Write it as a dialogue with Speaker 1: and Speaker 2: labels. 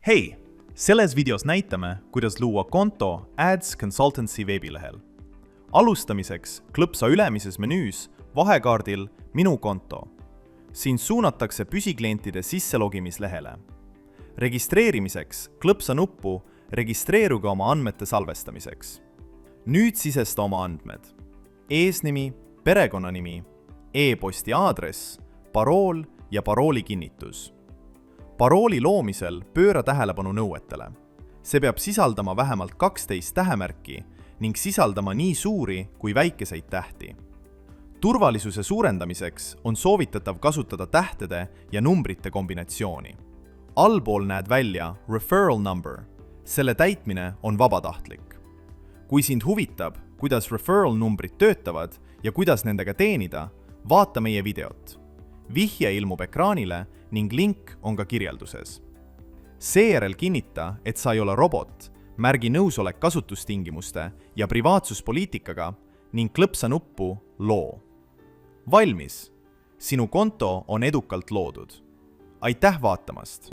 Speaker 1: Hei! Selles videos näitame, kuidas luua konto Ads Consultancy veebilehel. Alustamiseks klõpsa ülemises menüüs vahekaardil Minu konto. Siin suunatakse püsiklientide sisselogimislehele. Registreerimiseks klõpsa nuppu Registreeruge oma andmete salvestamiseks. Nüüd sisesta oma andmed. Eesnimi, perekonnanimi, e-posti aadress, parool ja parooli kinnitus. Parooli loomisel pööra tähelepanu nõuetele. See peab sisaldama vähemalt 12 tähemärki ning sisaldama nii suuri kui väikeseid tähti. Turvalisuse suurendamiseks on soovitatav kasutada tähtede ja numbrite kombinatsiooni. Allpool näed välja referral number. Selle täitmine on vabatahtlik. Kui sind huvitab, kuidas referral numbrid töötavad ja kuidas nendega teenida, vaata meie videot. Vihje ilmub ekraanile ning link on ka kirjelduses. Seejärel kinnita, et sa ei ole robot, märgi nõusolek kasutustingimuste ja privaatsuspoliitikaga ning klõpsa nuppu Loo. Valmis! Sinu konto on edukalt loodud. Aitäh vaatamast!